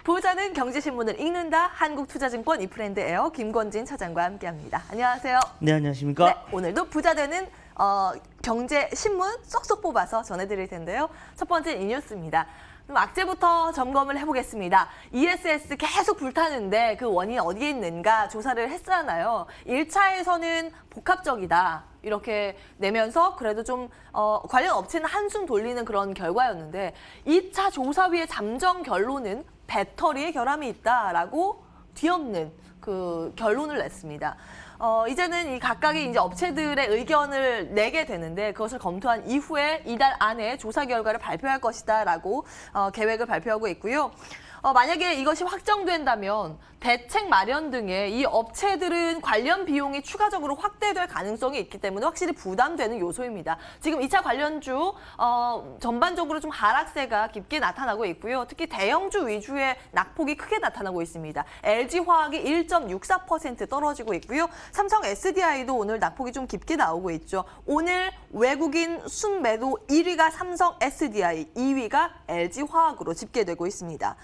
부자는 경제신문을 읽는다. 한국투자증권 이프랜드에어 김권진 차장과 함께합니다. 안녕하세요. 네, 안녕하십니까? 네, 오늘도 부자 되는 경제신문 쏙쏙 뽑아서 전해드릴 텐데요. 첫 번째 이 뉴스입니다. 악재부터 점검을 해보겠습니다. ESS 계속 불타는데 그 원인이 어디에 있는가 조사를 했잖아요. 1차에서는 복합적이다. 이렇게 내면서 그래도 좀 관련 업체는 한숨 돌리는 그런 결과였는데 2차 조사위의 잠정 결론은 배터리에 결함이 있다라고 뒤엎는 그 결론을 냈습니다. 이제는 이 각각의 이제 업체들의 의견을 내게 되는데 그것을 검토한 이후에 이달 안에 조사 결과를 발표할 것이다라고 계획을 발표하고 있고요. 만약에 이것이 확정된다면 대책 마련 등의 이 업체들은 관련 비용이 추가적으로 확대될 가능성이 있기 때문에 확실히 부담되는 요소입니다. 지금 2차 관련주 전반적으로 좀 하락세가 깊게 나타나고 있고요. 특히 대형주 위주의 낙폭이 크게 나타나고 있습니다. LG화학이 1.64% 떨어지고 있고요. 삼성 SDI도 오늘 낙폭이 좀 깊게 나오고 있죠. 오늘 외국인 순매도 1위가 삼성 SDI, 2위가 LG화학으로 집계되고 있습니다.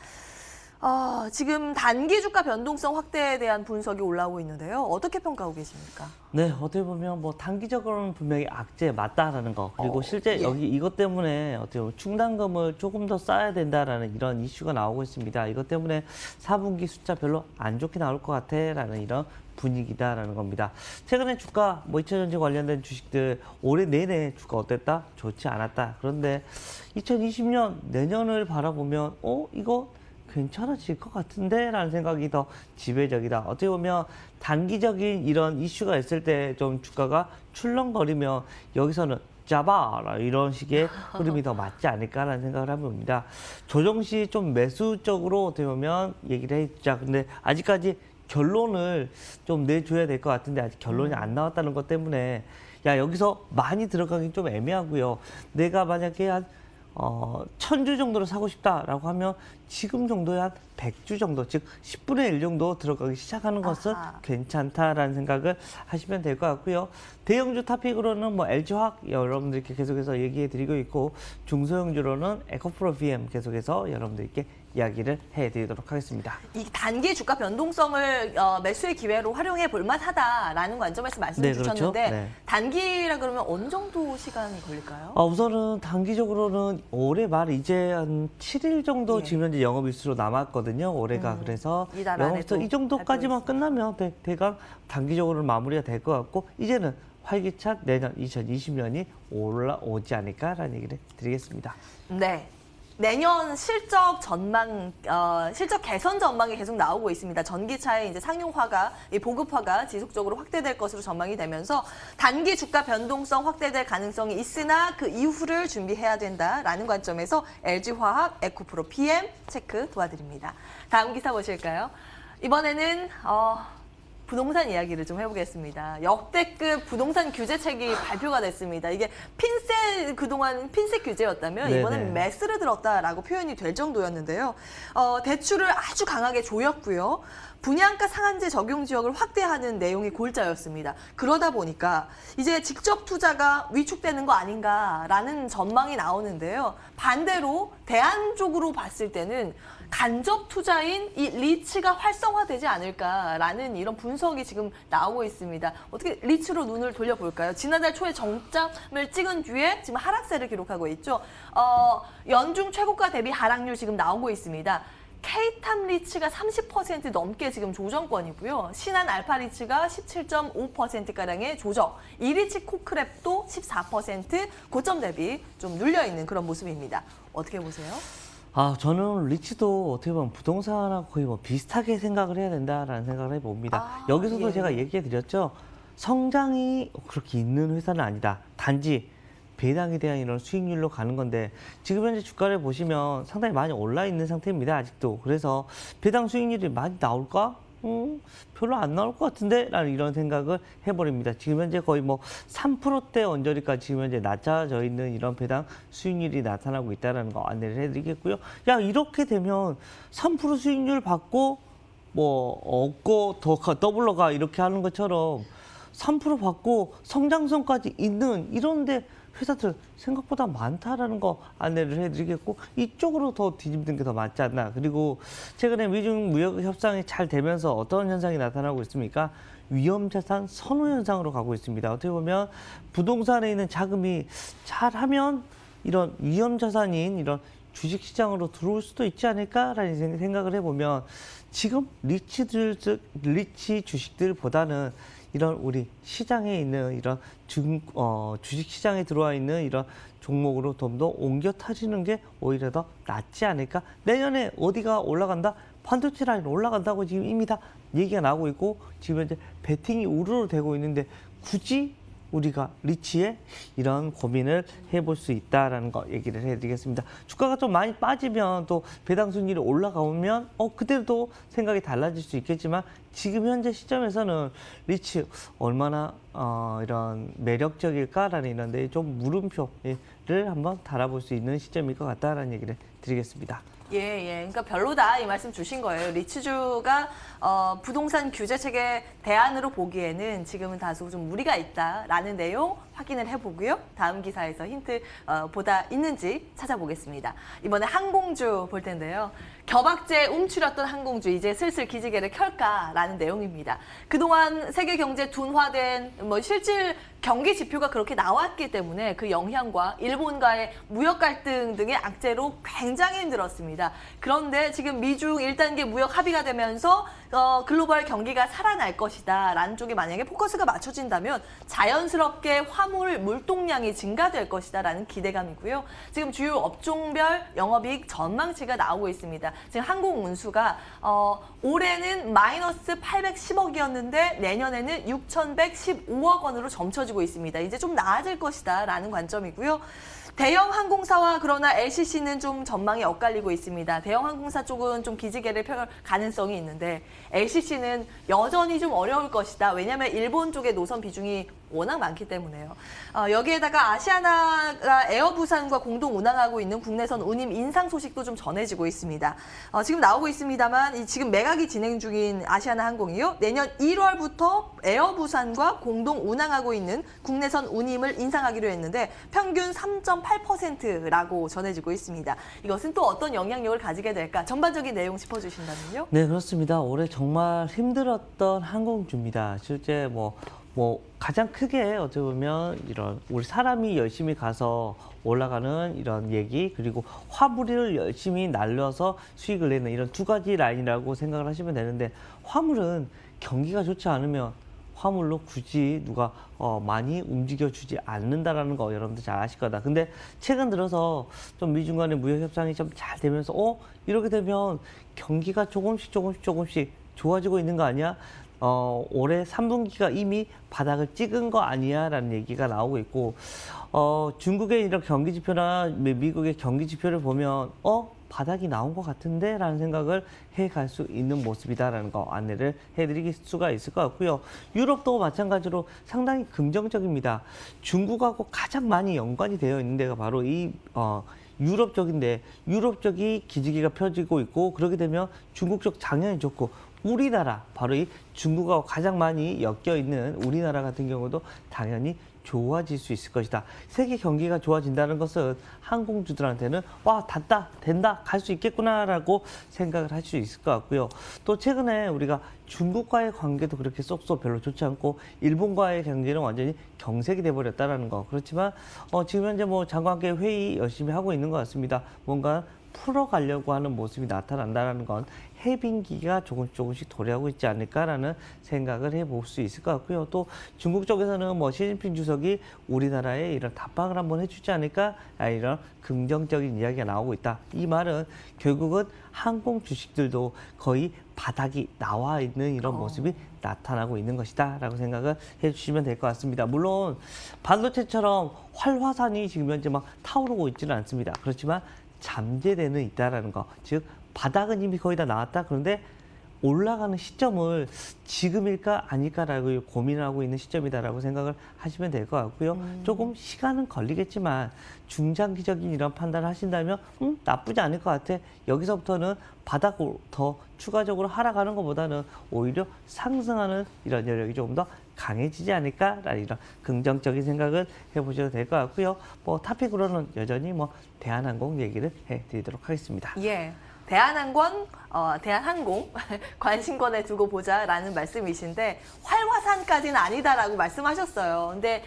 지금 단기 주가 변동성 확대에 대한 분석이 올라오고 있는데요. 어떻게 평가하고 계십니까? 네, 어떻게 보면 뭐 단기적으로는 분명히 악재 맞다라는 거. 그리고 실제 예. 여기 이것 때문에 어떻게 보면 충당금을 조금 더 쌓아야 된다라는 이런 이슈가 나오고 있습니다. 이것 때문에 4분기 숫자 별로 안 좋게 나올 것 같아라는 이런 분위기다라는 겁니다. 최근에 주가, 뭐 2차전지 관련된 주식들 올해 내내 주가 어땠다? 좋지 않았다. 그런데 2020년 내년을 바라보면 이거 괜찮아질 것 같은데? 라는 생각이 더 지배적이다. 어떻게 보면 단기적인 이런 이슈가 있을 때 좀 주가가 출렁거리면 여기서는 잡아라 이런 식의 흐름이 더 맞지 않을까라는 생각을 해봅니다. 조정 시 좀 매수적으로 어떻게 보면 얘기를 해주자. 근데 아직까지 결론을 좀 내줘야 될 것 같은데 아직 결론이 안 나왔다는 것 때문에 여기서 많이 들어가긴 좀 애매하고요. 내가 만약에 한 1000주 정도로 사고 싶다라고 하면 지금 정도에 한 100주 정도, 즉 10분의 1 정도 들어가기 시작하는 것은 괜찮다라는 생각을 하시면 될 것 같고요. 대형주 토픽으로는 뭐 LG화학 여러분들께 계속해서 얘기해 드리고 있고 중소형주로는 에코프로 BM 계속해서 여러분들께 이야기를 해드리도록 하겠습니다. 이 단기 주가 변동성을 매수의 기회로 활용해 볼 만하다라는 관점에서 말씀을 주셨는데 네. 단기라 그러면 어느 정도 시간이 걸릴까요? 우선은 단기적으로는 올해 말 이제 한 7일 정도 지금 현재 영업일수로 남았거든요. 올해가 그래서 영업일수 이 정도까지만 끝나면 대강 단기적으로 마무리가 될 것 같고 이제는 활기찬 내년 2020년이 올라오지 않을까라는 얘기를 드리겠습니다. 네. 내년 실적 전망, 실적 개선 전망이 계속 나오고 있습니다. 전기차의 이제 상용화가, 보급화가 지속적으로 확대될 것으로 전망이 되면서 단기 주가 변동성 확대될 가능성이 있으나 그 이후를 준비해야 된다라는 관점에서 LG화학, 에코프로 PM 체크 도와드립니다. 다음 기사 보실까요? 이번에는 부동산 이야기를 좀 해보겠습니다. 역대급 부동산 규제책이 발표가 됐습니다. 이게 그동안 핀셋 규제였다면 이번엔 메스를 들었다라고 표현이 될 정도였는데요. 대출을 아주 강하게 조였고요. 분양가 상한제 적용 지역을 확대하는 내용이 골자였습니다. 그러다 보니까 이제 직접 투자가 위축되는 거 아닌가라는 전망이 나오는데요. 반대로 대안 쪽으로 봤을 때는 간접 투자인 이 리츠가 활성화되지 않을까라는 이런 분석이 지금 나오고 있습니다. 어떻게 리츠로 눈을 돌려볼까요? 지난달 초에 정점을 찍은 뒤에 지금 하락세를 기록하고 있죠. 연중 최고가 대비 하락률 지금 나오고 있습니다. K탑 리츠가 30% 넘게 지금 조정권이고요. 신한 알파 리츠가 17.5%가량의 조정. 이리치 코크랩도 14% 고점 대비 좀 눌려있는 그런 모습입니다. 어떻게 보세요? 저는 리츠도 어떻게 보면 부동산하고 거의 뭐 비슷하게 생각을 해야 된다라는 생각을 해봅니다. 여기서도 제가 얘기해 드렸죠. 성장이 그렇게 있는 회사는 아니다. 단지 배당에 대한 이런 수익률로 가는 건데 지금 현재 주가를 보시면 상당히 많이 올라 있는 상태입니다. 아직도. 그래서 배당 수익률이 많이 나올까? 별로 안 나올 것 같은데? 라는 이런 생각을 해버립니다. 지금 현재 거의 뭐 3%대 언저리까지 지금 현재 낮아져 있는 이런 배당 수익률이 나타나고 있다는 거 안내를 해드리겠고요. 이렇게 되면 3% 수익률 받고 뭐 얻고 더 더블로 가 이렇게 하는 것처럼 3% 받고 성장성까지 있는 이런데 회사들 생각보다 많다라는 거 안내를 해드리겠고 이쪽으로 더 뒤집는 게 더 맞지 않나. 그리고 최근에 미중 무역 협상이 잘 되면서 어떤 현상이 나타나고 있습니까? 위험자산 선호 현상으로 가고 있습니다. 어떻게 보면 부동산에 있는 자금이 잘하면 이런 위험자산인 이런 주식시장으로 들어올 수도 있지 않을까라는 생각을 해보면 지금 리치 주식들보다는 이런 우리 시장에 있는 이런 주식시장에 들어와 있는 이런 종목으로 좀 더 옮겨 타지는 게 오히려 더 낫지 않을까. 내년에 어디가 올라간다? 반도체 라인 올라간다고 지금 이미 다 얘기가 나오고 있고 지금 현재 베팅이 우르르 되고 있는데 굳이 우리가 리치에 이런 고민을 해볼 수 있다라는 거 얘기를 해드리겠습니다. 주가가 좀 많이 빠지면 또 배당 순위이 올라가면 그때도 생각이 달라질 수 있겠지만 지금 현재 시점에서는 리치 얼마나 이런 매력적일까라는 이런 데 좀 물음표를 한번 달아볼 수 있는 시점일 것 같다라는 얘기를 드리겠습니다. 예. 그러니까 별로다 이 말씀 주신 거예요. 리츠주가 부동산 규제 체계 대안으로 보기에는 지금은 다소 좀 무리가 있다라는 내용 확인을 해보고요. 다음 기사에서 힌트 보다 있는지 찾아보겠습니다. 이번에 항공주 볼 텐데요. 겨박제 움츠렸던 항공주 이제 슬슬 기지개를 켤까라는 내용입니다. 그동안 세계 경제 둔화된 실질 경기 지표가 그렇게 나왔기 때문에 그 영향과 일본과의 무역 갈등 등의 악재로 굉장히 힘들었습니다. 그런데 지금 미중 1단계 무역 합의가 되면서 글로벌 경기가 살아날 것이다 라는 쪽에 만약에 포커스가 맞춰진다면 자연스럽게 화물 물동량이 증가될 것이다 라는 기대감이고요. 지금 주요 업종별 영업이익 전망치가 나오고 있습니다. 지금 항공운수가 올해는 마이너스 810억이었는데 내년에는 6,115억 원으로 점쳐지고 있습니다. 이제 좀 나아질 것이다 라는 관점이고요. 대형 항공사와 그러나 LCC는 좀 전망이 엇갈리고 있습니다. 대형 항공사 쪽은 좀 기지개를 펼 가능성이 있는데 LCC는 여전히 좀 어려울 것이다. 왜냐하면 일본 쪽의 노선 비중이 워낙 많기 때문에요. 여기에다가 아시아나가 에어부산과 공동 운항하고 있는 국내선 운임 인상 소식도 좀 전해지고 있습니다. 지금 나오고 있습니다만 지금 매각이 진행 중인 아시아나 항공이요. 내년 1월부터 에어부산과 공동 운항하고 있는 국내선 운임을 인상하기로 했는데 평균 3.8%라고 전해지고 있습니다. 이것은 또 어떤 영향력을 가지게 될까? 전반적인 내용 짚어주신다면요. 네, 그렇습니다. 올해 정말 힘들었던 항공주입니다. 실제 가장 크게 어떻게 보면 이런 우리 사람이 열심히 가서 올라가는 이런 얘기 그리고 화물을 열심히 날려서 수익을 내는 이런 두 가지 라인이라고 생각을 하시면 되는데 화물은 경기가 좋지 않으면 화물로 굳이 누가 많이 움직여주지 않는다라는 거 여러분들 잘 아실 거다. 근데 최근 들어서 좀 미중 간의 무역 협상이 좀 잘 되면서 이렇게 되면 경기가 조금씩 좋아지고 있는 거 아니야? 올해 3분기가 이미 바닥을 찍은 거 아니야? 라는 얘기가 나오고 있고, 중국의 이런 경기 지표나 미국의 경기 지표를 보면, 바닥이 나온 것 같은데? 라는 생각을 해갈 수 있는 모습이다라는 거 안내를 해드릴 수가 있을 것 같고요. 유럽도 마찬가지로 상당히 긍정적입니다. 중국하고 가장 많이 연관이 되어 있는 데가 바로 이, 유럽 쪽인데, 유럽 쪽이 기지개가 펴지고 있고, 그렇게 되면 중국 쪽 당연히 좋고, 우리나라, 바로 이 중국하고 가장 많이 엮여 있는 우리나라 같은 경우도 당연히 좋아질 수 있을 것이다. 세계 경기가 좋아진다는 것은 항공주들한테는 된다, 갈 수 있겠구나라고 생각을 할 수 있을 것 같고요. 또 최근에 우리가 중국과의 관계도 그렇게 쏙쏙 별로 좋지 않고 일본과의 경제는 완전히 경색이 돼버렸다는 거. 그렇지만 지금 현재 장관계 회의 열심히 하고 있는 것 같습니다. 뭔가 풀어가려고 하는 모습이 나타난다는 건 해빙기가 조금씩 도래하고 있지 않을까라는 생각을 해볼 수 있을 것 같고요. 또 중국 쪽에서는 시진핑 주석이 우리나라에 이런 답방을 한번 해주지 않을까 이런 긍정적인 이야기가 나오고 있다. 이 말은 결국은 항공 주식들도 거의 바닥이 나와 있는 이런 모습이 나타나고 있는 것이다 라고 생각을 해주시면 될 것 같습니다. 물론 반도체처럼 활화산이 지금 현재 막 타오르고 있지는 않습니다. 그렇지만 잠재되는 있다라는 거, 즉 바닥은 이미 거의 다 나왔다. 그런데 올라가는 시점을 지금일까 아닐까라고 고민을 하고 있는 시점이다라고 생각을 하시면 될 것 같고요. 조금 시간은 걸리겠지만 중장기적인 이런 판단을 하신다면 나쁘지 않을 것 같아. 여기서부터는 바닥으로 더 추가적으로 하락하는 것보다는 오히려 상승하는 이런 여력이 조금 더 강해지지 않을까라는 이런 긍정적인 생각을 해보셔도 될 것 같고요. 뭐 탑픽으로는 여전히 뭐 대한항공 얘기를 해드리도록 하겠습니다. 예. 대한항공 관심권에 두고 보자라는 말씀이신데 활화산까지는 아니다라고 말씀하셨어요. 근데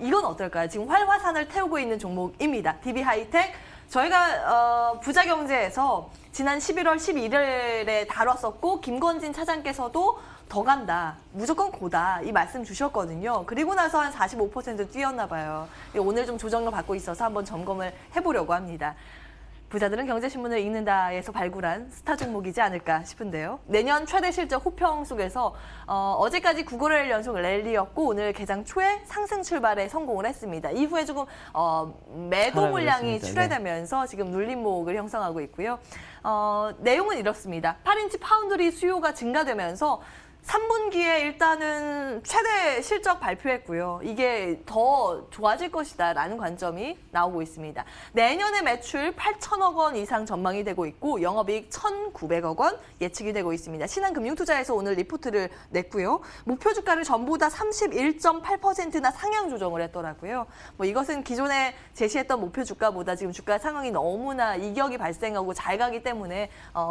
이건 어떨까요? 지금 활화산을 태우고 있는 종목입니다. DB하이텍. 저희가 부자경제에서 지난 11월 11일에 다뤘었고 김건진 차장께서도 더 간다, 무조건 고다 이 말씀 주셨거든요. 그리고 나서 한 45% 뛰었나 봐요. 오늘 좀 조정을 받고 있어서 한번 점검을 해보려고 합니다. 부자들은 경제신문을 읽는다에서 발굴한 스타 종목이지 않을까 싶은데요. 내년 최대 실적 호평 속에서 어제까지 9거래일 연속 랠리였고 오늘 개장 초에 상승 출발에 성공을 했습니다. 이후에 조금 매도 물량이 출회되면서 지금 눌림목을 형성하고 있고요. 내용은 이렇습니다. 8인치 파운드리 수요가 증가되면서 3분기에 일단은 최대 실적 발표했고요. 이게 더 좋아질 것이다라는 관점이 나오고 있습니다. 내년에 매출 8천억 원 이상 전망이 되고 있고 영업이익 1,900억 원 예측이 되고 있습니다. 신한금융투자에서 오늘 리포트를 냈고요. 목표 주가를 전부 다 31.8%나 상향 조정을 했더라고요. 뭐 이것은 기존에 제시했던 목표 주가보다 지금 주가 상황이 너무나 이격이 발생하고 잘 가기 때문에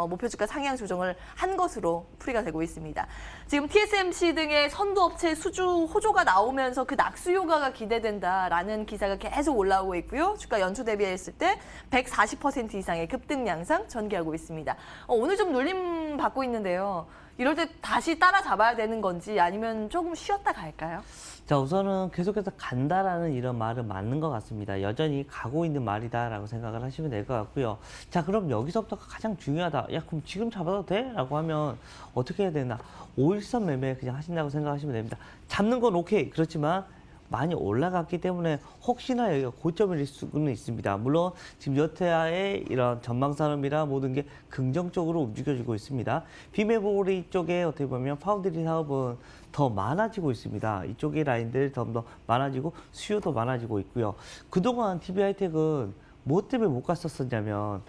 목표 주가 상향 조정을 한 것으로 풀이가 되고 있습니다. 지금 TSMC 등의 선두업체 수주 호조가 나오면서 그 낙수 효과가 기대된다라는 기사가 계속 올라오고 있고요. 주가 연초 대비했을 때 140% 이상의 급등 양상 전개하고 있습니다. 오늘 좀 눌림 받고 있는데요. 이럴 때 다시 따라잡아야 되는 건지 아니면 조금 쉬었다 갈까요? 자, 우선은 계속해서 간다라는 이런 말은 맞는 것 같습니다. 여전히 가고 있는 말이다라고 생각을 하시면 될 것 같고요. 자, 그럼 여기서부터가 가장 중요하다. 야, 그럼 지금 잡아도 돼? 라고 하면 어떻게 해야 되나? 5일선 매매 그냥 하신다고 생각하시면 됩니다. 잡는 건 오케이. 그렇지만 많이 올라갔기 때문에 혹시나 여기가 고점일 수는 있습니다. 물론 지금 여태야의 이런 전망산업이나 모든 게 긍정적으로 움직여지고 있습니다. 비메모리 쪽에 어떻게 보면 파운드리 사업은 더 많아지고 있습니다. 이쪽의 라인들 더 많아지고 수요도 많아지고 있고요. 그동안 DB하이텍은 뭐 때문에 못 갔었었냐면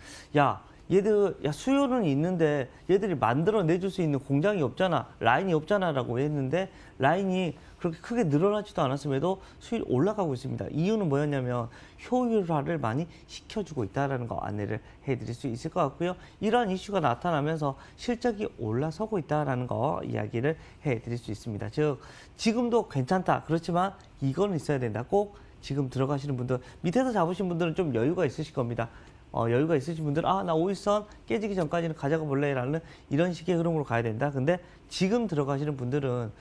얘들 수요는 있는데 얘들이 만들어 내줄 수 있는 공장이 없잖아, 라인이 없잖아라고 했는데 라인이 그렇게 크게 늘어나지도 않았음에도 수율이 올라가고 있습니다. 이유는 뭐였냐면 효율화를 많이 시켜주고 있다는 거 안내를 해드릴 수 있을 것 같고요. 이러한 이슈가 나타나면서 실적이 올라서고 있다는 거 이야기를 해드릴 수 있습니다. 즉 지금도 괜찮다. 그렇지만 이거는 있어야 된다. 꼭 지금 들어가시는 분들, 밑에서 잡으신 분들은 좀 여유가 있으실 겁니다. 여유가 있으신 분들은 나 5일선 깨지기 전까지는 가져가 볼래 라는 이런 식의 흐름으로 가야 된다. 근데 지금 들어가시는 분들은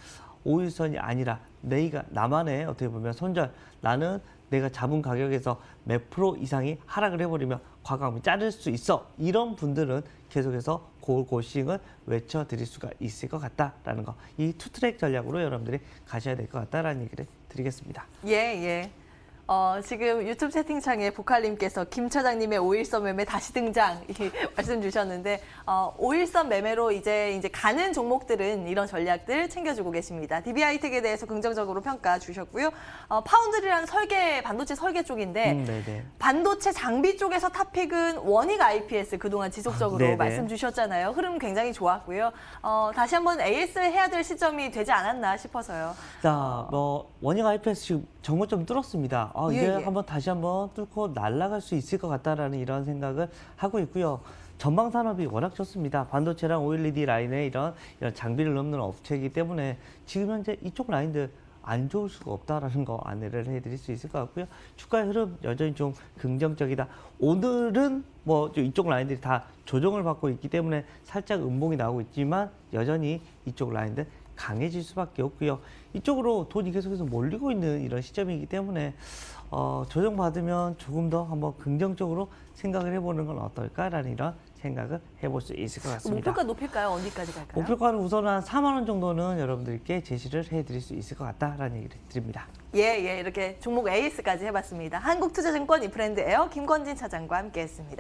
5일선이 아니라 나만의 어떻게 보면 손절, 나는 내가 잡은 가격에서 몇 프로 이상이 하락을 해버리면 과감히 자를 수 있어. 이런 분들은 계속해서 고싱을 외쳐드릴 수가 있을 것 같다라는 거. 이 투트랙 전략으로 여러분들이 가셔야 될 것 같다라는 얘기를 드리겠습니다. 예. 지금 유튜브 채팅창에 보칼님께서 김 차장님의 5일선 매매 다시 등장 말씀 주셨는데 5일선 매매로 이제 가는 종목들은 이런 전략들 챙겨주고 계십니다. DB하이텍에 대해서 긍정적으로 평가 주셨고요. 파운드리라는 반도체 설계 쪽인데 네네. 반도체 장비 쪽에서 탑픽은 원익 IPS 그동안 지속적으로 말씀 주셨잖아요. 흐름 굉장히 좋았고요. 다시 한번 AS 해야 될 시점이 되지 않았나 싶어서요. 자, 원익 IPS 지금 정고점 뚫었습니다. 이제 예. 다시 한번 뚫고 날아갈 수 있을 것 같다라는 이런 생각을 하고 있고요. 전방 산업이 워낙 좋습니다. 반도체랑 OLED 라인에 이런 장비를 넣는 업체이기 때문에 지금 현재 이쪽 라인들 안 좋을 수가 없다라는 거 안내를 해드릴 수 있을 것 같고요. 주가의 흐름 여전히 좀 긍정적이다. 오늘은 이쪽 라인들이 다 조정을 받고 있기 때문에 살짝 음봉이 나오고 있지만 여전히 이쪽 라인들 강해질 수밖에 없고요. 이쪽으로 돈이 계속해서 몰리고 있는 이런 시점이기 때문에 조정받으면 조금 더 한번 긍정적으로 생각을 해보는 건 어떨까라는 이런 생각을 해볼 수 있을 것 같습니다. 목표가 높일까요? 어디까지 갈까요? 목표가는 우선 한 4만 원 정도는 여러분들께 제시를 해드릴 수 있을 것 같다라는 얘기를 드립니다. 예, 이렇게 종목 AS까지 해봤습니다. 한국투자증권 이프렌드에어 김건진 차장과 함께했습니다.